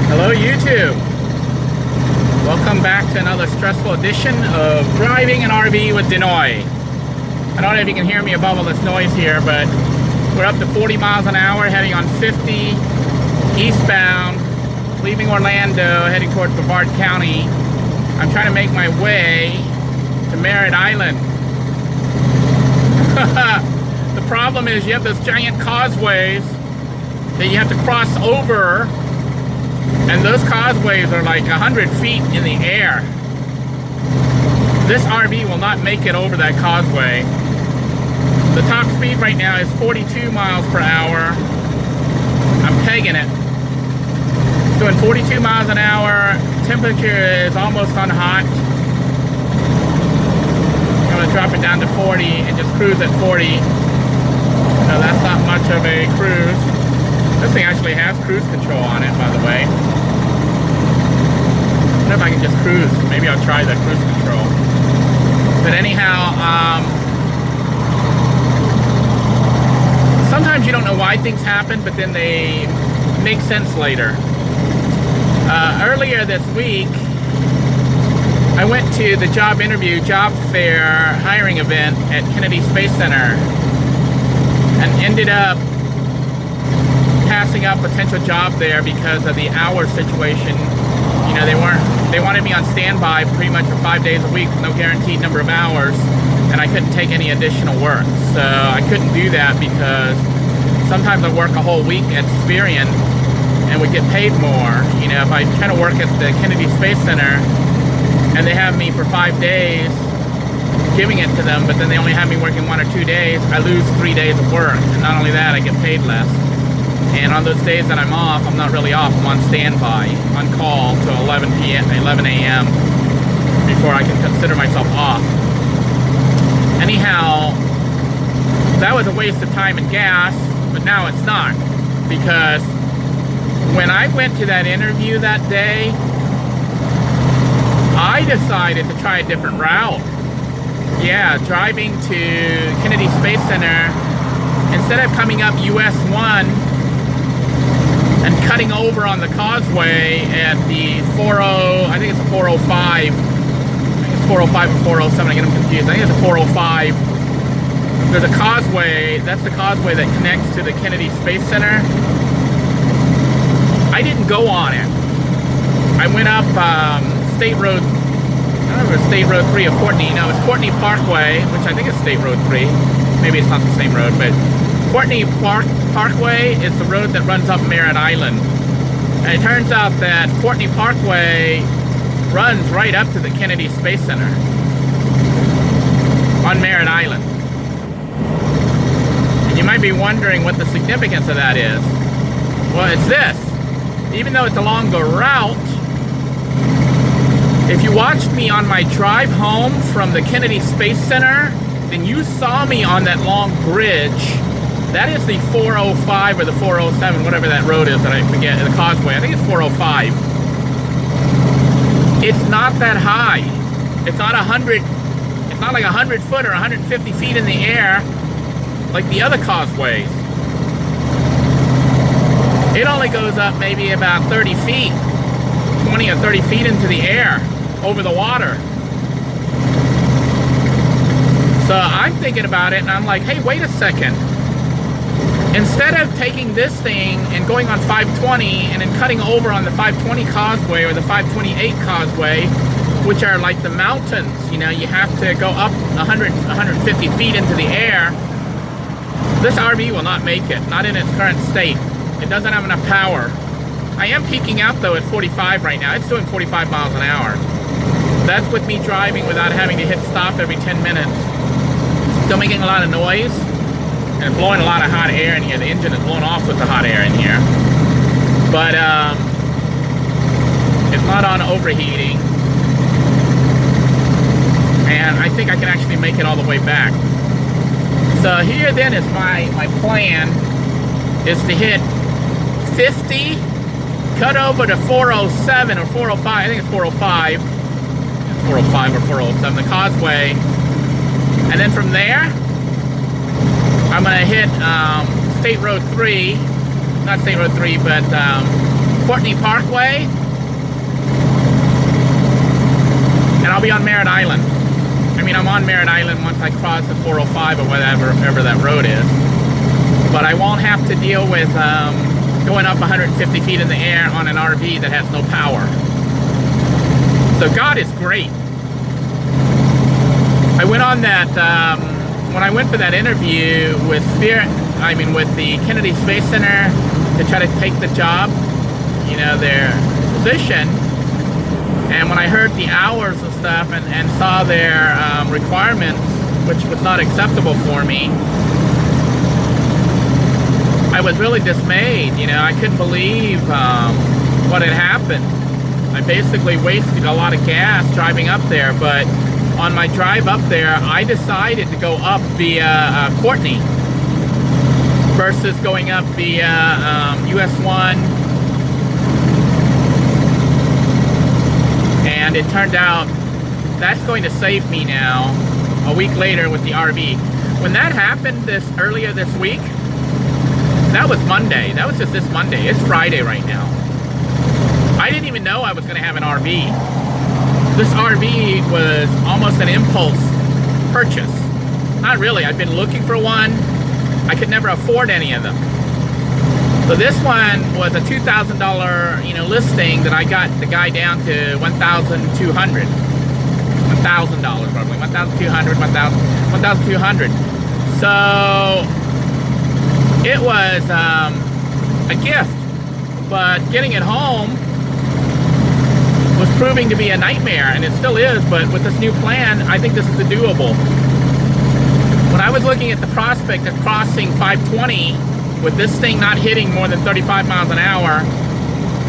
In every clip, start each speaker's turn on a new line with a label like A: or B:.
A: Hello YouTube. Welcome back to another stressful edition of driving an RV with Denoy. I don't know if you can hear me above all this noise here, but we're up to 40 miles an hour heading on 50 eastbound, leaving Orlando, heading towards Brevard County. I'm trying to make my way to Merritt Island. The problem is you have those giant causeways that you have to cross over. And those causeways are like 100 feet in the air. This RV will not make it over that causeway. The top speed right now is 42 miles per hour. I'm pegging it. Doing 42 miles an hour. Temperature is almost on hot. I'm going to drop it down to 40 and just cruise at 40. So that's not much of a cruise. This thing actually has cruise control on it, by the way. I wonder if I can just cruise. Maybe I'll try the cruise control. But anyhow, sometimes you don't know why things happen, but then they make sense later. Earlier this week, I went to the job fair hiring event at Kennedy Space Center and ended up passing up potential job there because of the hour situation. You know, they wanted me on standby pretty much for 5 days a week with no guaranteed number of hours, and I couldn't take any additional work. So I couldn't do that because sometimes I work a whole week at Experian and would get paid more. You know, if I try to work at the Kennedy Space Center and they have me for 5 days giving it to them, but then they only have me working 1 or 2 days, I lose 3 days of work. And not only that, I get paid less. And on those days that I'm off, I'm not really off. I'm on standby, on call till 11 a.m. before I can consider myself off. Anyhow, that was a waste of time and gas, but now it's not. Because when I went to that interview that day, I decided to try a different route. Yeah, driving to Kennedy Space Center, instead of coming up US 1 and cutting over on the causeway at the 40, I think it's a 405. I think it's 405 or 407, I get them confused. I think it's a 405. There's a causeway, that's the causeway that connects to the Kennedy Space Center. I didn't go on it. I went up State Road, I don't know if it was State Road 3 or Courtney. No, it's Courtney Parkway, which I think is State Road 3. Maybe it's not the same road, but Courtney Parkway is the road that runs up Merritt Island. And it turns out that Courtney Parkway runs right up to the Kennedy Space Center on Merritt Island. And you might be wondering what the significance of that is. Well, it's this. Even though it's a longer route, if you watched me on my drive home from the Kennedy Space Center, then you saw me on that long bridge. That is the 405 or the 407, whatever that road is that I forget, the causeway. I think it's 405. It's not that high. It's not 100, it's not like 100 foot or 150 feet in the air like the other causeways. It only goes up maybe about 30 feet, 20 or 30 feet into the air over the water. So I'm thinking about it and I'm like, hey, wait a second. Instead of taking this thing and going on 520 and then cutting over on the 520 causeway or the 528 causeway, which are like the mountains, you know, you have to go up 150 feet into the air. This RV will not make it, not in its current state. It doesn't have enough power. I am peaking out though at 45 right now. It's doing 45 miles an hour. That's with me driving without having to hit stop every 10 minutes. Still making a lot of noise. And blowing a lot of hot air in here. The engine is blown off with the hot air in here. But it's not on overheating. And I think I can actually make it all the way back. So here then is my plan is to hit 50, cut over to 407 or 405. I think it's 405. 405 or 407, the causeway. And then from there, I'm going to hit State Road 3, not State Road 3, but Courtney Parkway, and I'll be on Merritt Island. I mean, I'm on Merritt Island once I cross the 405 or whatever that road is. But I won't have to deal with going up 150 feet in the air on an RV that has no power. So God is great. I went on that, when I went for that interview with with the Kennedy Space Center to try to take the job, you know, their position. And when I heard the hours and stuff and saw their requirements, which was not acceptable for me, I was really dismayed. You know, I couldn't believe what had happened. I basically wasted a lot of gas driving up there, but on my drive up there, I decided to go up via Courtney versus going up via US 1. And it turned out that's going to save me now a week later with the RV. When that happened earlier this week, that was Monday. That was just this Monday. It's Friday right now. I didn't even know I was going to have an RV. This RV was almost an impulse purchase. Not really. I've been looking for one. I could never afford any of them. So this one was a $2,000, you know, listing that I got the guy down to $1,200. $1,000 probably. $1,200, $1,200. So it was a gift, but getting it home was proving to be a nightmare, and it still is, but with this new plan, I think this is the doable. When I was looking at the prospect of crossing 520 with this thing not hitting more than 35 miles an hour,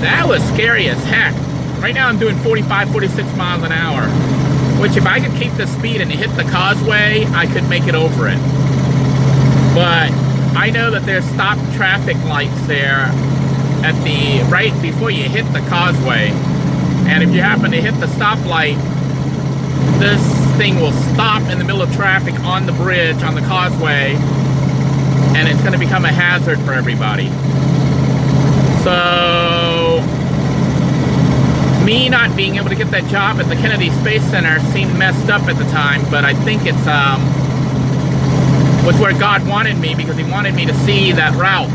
A: that was scary as heck. Right now I'm doing 45, 46 miles an hour, which if I could keep the speed and hit the causeway, I could make it over it. But I know that there's stop traffic lights there at right before you hit the causeway. And if you happen to hit the stoplight, this thing will stop in the middle of traffic on the bridge, on the causeway, and it's going to become a hazard for everybody. So, me not being able to get that job at the Kennedy Space Center seemed messed up at the time, but I think it's was where God wanted me, because He wanted me to see that route,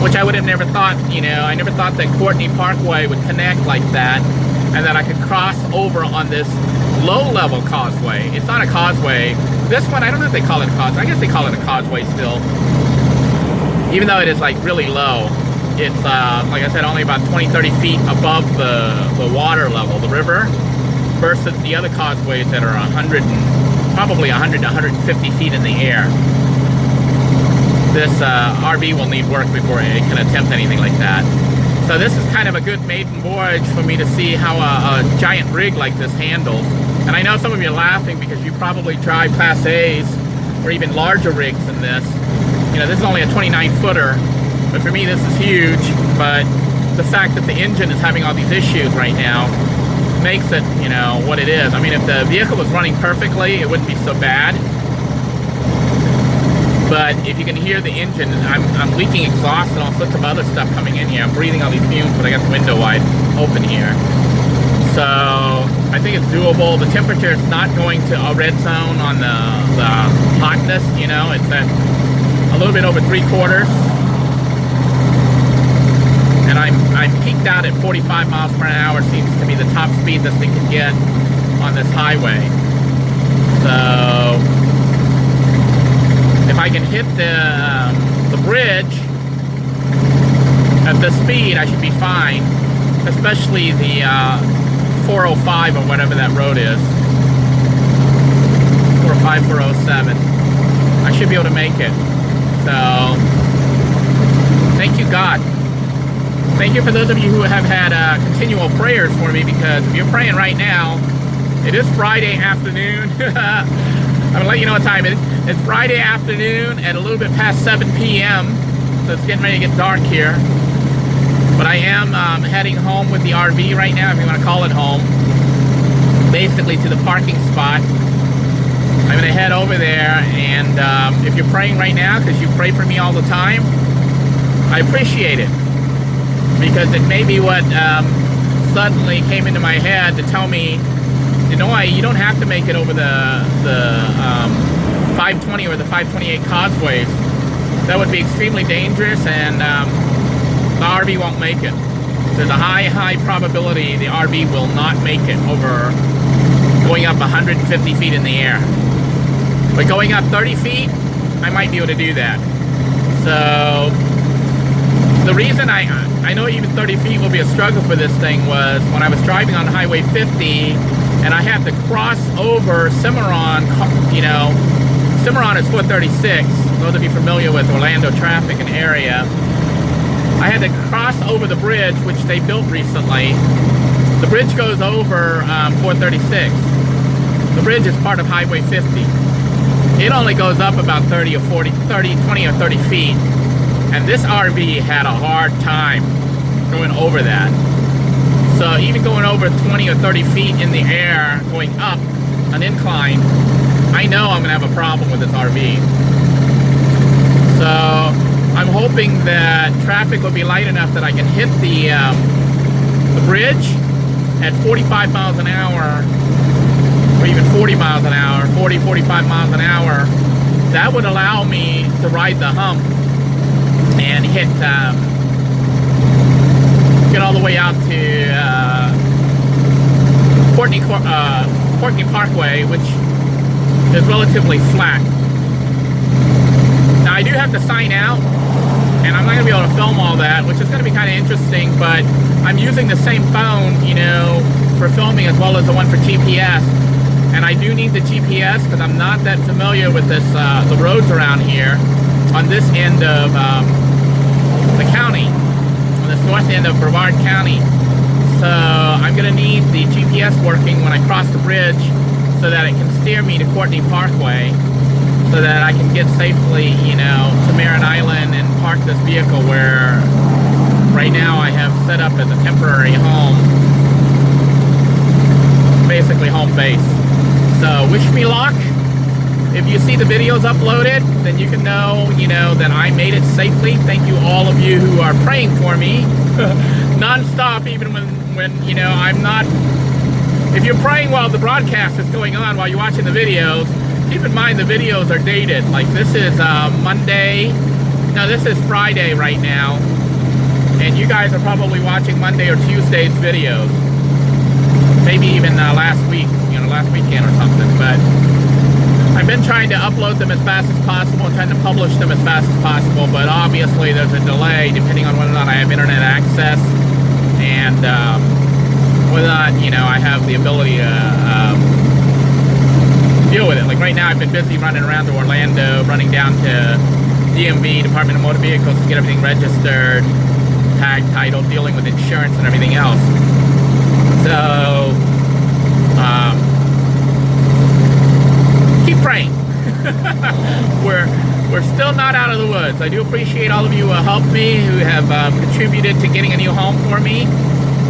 A: which I would have never thought. You know, I never thought that Courtney Parkway would connect like that, and that I could cross over on this low-level causeway. It's not a causeway. This one, I don't know if they call it a causeway. I guess they call it a causeway still, even though it is like really low. It's like I said, only about 20-30 feet above the water level, the river, versus the other causeways that are probably 100 to 150 feet in the air. This RV will need work before it can attempt anything like that. So this is kind of a good maiden voyage for me to see how a giant rig like this handles. And I know some of you are laughing because you probably drive Class A's or even larger rigs than this. You know, this is only a 29-footer, but for me this is huge. But the fact that the engine is having all these issues right now makes it, you know, what it is. I mean, if the vehicle was running perfectly, it wouldn't be so bad. But if you can hear the engine, I'm leaking exhaust and all sorts of other stuff coming in here. I'm breathing all these fumes, but I got the window wide open here. So I think it's doable. The temperature is not going to a red zone on the hotness. You know, it's at a little bit over 3/4. And I'm peaked out at 45 miles per hour. Seems to be the top speed this thing can get on this highway. So if I can hit the bridge at this speed, I should be fine. Especially the 405 or whatever that road is. 405, 407. I should be able to make it. So, thank you, God. Thank you for those of you who have had continual prayers for me, because if you're praying right now, it is Friday afternoon. I'm going to let you know what time it is. It's Friday afternoon at a little bit past 7 p.m. So it's getting ready to get dark here. But I am heading home with the RV right now, if you want to call it home. Basically to the parking spot. I'm going to head over there, and if you're praying right now, because you pray for me all the time, I appreciate it. because it may be what suddenly came into my head to tell me, Denoy, you don't have to make it over the 520 or the 528 Causeways. That would be extremely dangerous, and the RV won't make it. There's a high probability the RV will not make it over going up 150 feet in the air. But going up 30 feet, I might be able to do that. So the reason I know even 30 feet will be a struggle for this thing was when I was driving on Highway 50 and I had to cross over Cimarron. You know, Cimarron is 436. Those of you familiar with Orlando traffic and area, I had to cross over the bridge, which they built recently. The bridge goes over 436. The bridge is part of Highway 50. It only goes up about 20 or 30 feet. And this RV had a hard time going over that. So even going over 20 or 30 feet in the air, going up an incline, I know I'm gonna have a problem with this RV. So I'm hoping that traffic will be light enough that I can hit the bridge at 45 miles an hour, or even 40 miles an hour, 40, 45 miles an hour. That would allow me to ride the hump and hit, get all the way out to Courtney Parkway, which is relatively flat. Now I do have to sign out, and I'm not going to be able to film all that, which is going to be kind of interesting, but I'm using the same phone, you know, for filming as well as the one for GPS. And I do need the GPS because I'm not that familiar with this, the roads around here on this end of the county, on this north end of Brevard County. So I'm going to need the GPS working when I cross the bridge so that it can steer me to Courtney Parkway, so that I can get safely, you know, to Marin Island and park this vehicle where right now I have set up as a temporary home, basically home base. So wish me luck. If you see the videos uploaded, then you can know, you know, that I made it safely. Thank you all of you who are praying for me non-stop, even when you know, I'm not. If you're praying while the broadcast is going on, while you're watching the videos, keep in mind the videos are dated. Like this is Monday, no, this is Friday right now, and you guys are probably watching Monday or Tuesday's videos. Maybe even last week, you know, last weekend or something. But I've been trying to upload them as fast as possible and trying to publish them as fast as possible, but obviously there's a delay depending on whether or not I have internet access and whether or not, you know, I have the ability to deal with it. Like right now I've been busy running around to Orlando, running down to DMV, Department of Motor Vehicles, to get everything registered, tag title, dealing with insurance and everything else. So keep praying. We're still not out of the woods. I do appreciate all of you who helped me, who have contributed to getting a new home for me.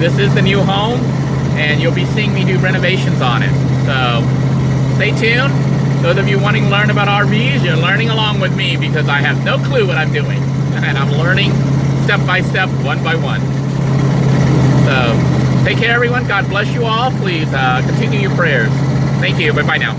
A: This is the new home, and you'll be seeing me do renovations on it. So stay tuned. Those of you wanting to learn about RVs, you're learning along with me because I have no clue what I'm doing. And I'm learning step by step, one by one. So take care, everyone. God bless you all. Please continue your prayers. Thank you. Bye-bye now.